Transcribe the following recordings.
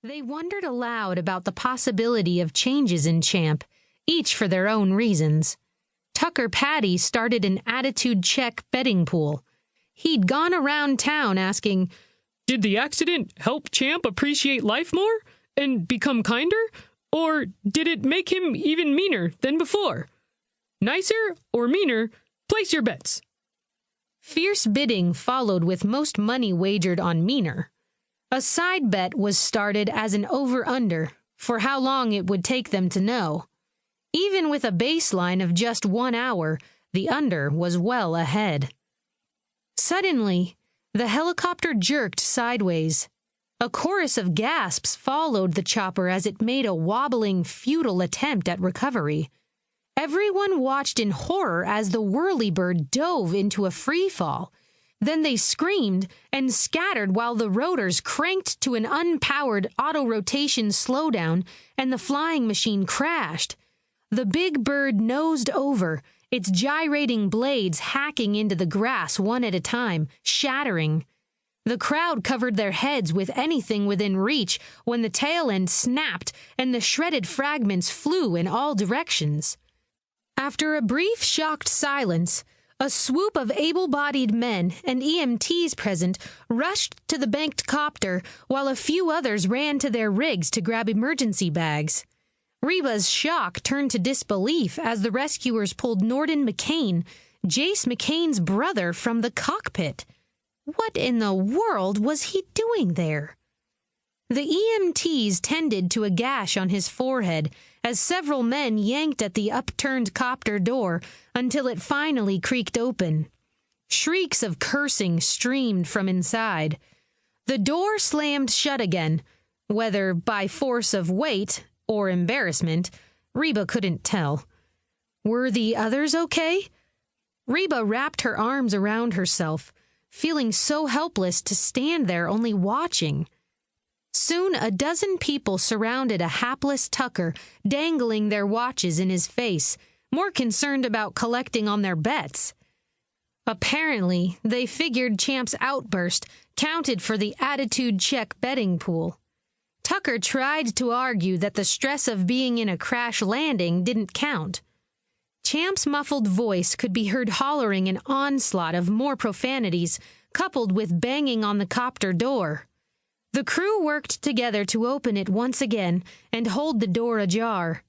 They wondered aloud about the possibility of changes in Champ, each for their own reasons. Tucker Patty started an attitude check betting pool. He'd gone around town asking, "Did the accident help Champ appreciate life more and become kinder? Or did it make him even meaner than before? Nicer or meaner? Place your bets." Fierce bidding followed, with most money wagered on meaner. A side bet was started as an over-under for how long it would take them to know. Even with a baseline of just 1 hour, the under was well ahead. Suddenly, the helicopter jerked sideways. A chorus of gasps followed the chopper as it made a wobbling, futile attempt at recovery. Everyone watched in horror as the whirlybird dove into a free fall. Then they screamed and scattered while the rotors cranked to an unpowered auto-rotation slowdown and the flying machine crashed. The big bird nosed over, its gyrating blades hacking into the grass one at a time, shattering. The crowd covered their heads with anything within reach when the tail end snapped and the shredded fragments flew in all directions. After a brief, shocked silence, a swoop of able-bodied men and EMTs present rushed to the banked copter while a few others ran to their rigs to grab emergency bags. Reba's shock turned to disbelief as the rescuers pulled Norden McCain, Jace McCain's brother, from the cockpit. What in the world was he doing there? The EMTs tended to a gash on his forehead as several men yanked at the upturned copter door until it finally creaked open. Shrieks of cursing streamed from inside. The door slammed shut again, whether by force of weight or embarrassment, Reba couldn't tell. Were the others okay? Reba wrapped her arms around herself, feeling so helpless to stand there only watching. Soon a dozen people surrounded a hapless Tucker, dangling their watches in his face, more concerned about collecting on their bets. Apparently, they figured Champ's outburst counted for the attitude check betting pool. Tucker tried to argue that the stress of being in a crash landing didn't count. Champ's muffled voice could be heard hollering an onslaught of more profanities, coupled with banging on the copter door. The crew worked together to open it once again and hold the door ajar.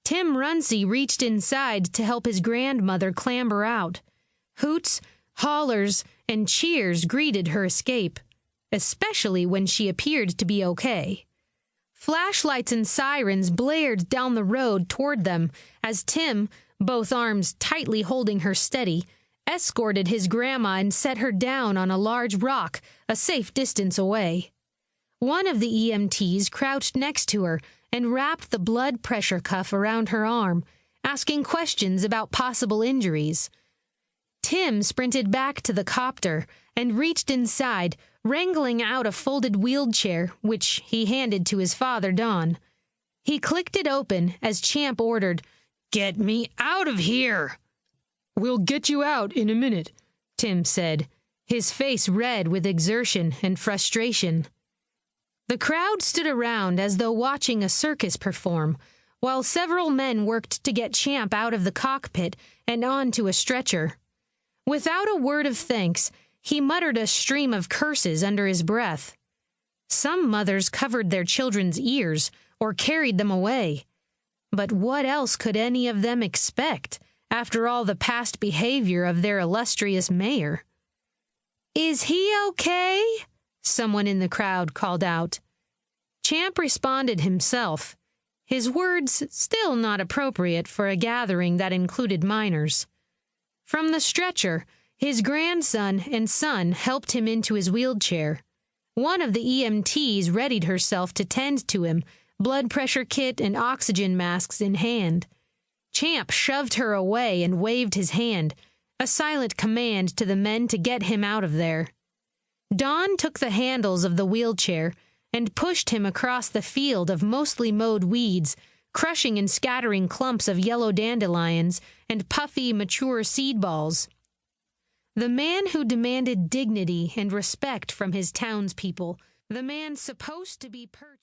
Tim Runcie reached inside to help his grandmother clamber out. Hoots, hollers, and cheers greeted her escape, especially when she appeared to be okay. Flashlights and sirens blared down the road toward them as Tim, both arms tightly holding her steady, escorted his grandma and set her down on a large rock a safe distance away. One of the EMTs crouched next to her and wrapped the blood pressure cuff around her arm, asking questions about possible injuries. Tim sprinted back to the copter and reached inside, wrangling out a folded wheelchair, which he handed to his father, Don. He clicked it open as Champ ordered, "Get me out of here!" "We'll get you out in a minute," Tim said, his face red with exertion and frustration. The crowd stood around as though watching a circus perform, while several men worked to get Champ out of the cockpit and onto a stretcher. Without a word of thanks, he muttered a stream of curses under his breath. Some mothers covered their children's ears or carried them away. But what else could any of them expect after all the past behavior of their illustrious mayor? "Is he okay?" someone in the crowd called out. Champ responded himself, his words still not appropriate for a gathering that included minors. From the stretcher, his grandson and son helped him into his wheelchair. One of the EMTs readied herself to tend to him, blood pressure kit and oxygen masks in hand. Champ shoved her away and waved his hand, a silent command to the men to get him out of there. Don took the handles of the wheelchair and pushed him across the field of mostly mowed weeds, crushing and scattering clumps of yellow dandelions and puffy, mature seed balls. The man who demanded dignity and respect from his townspeople, the man supposed to be perched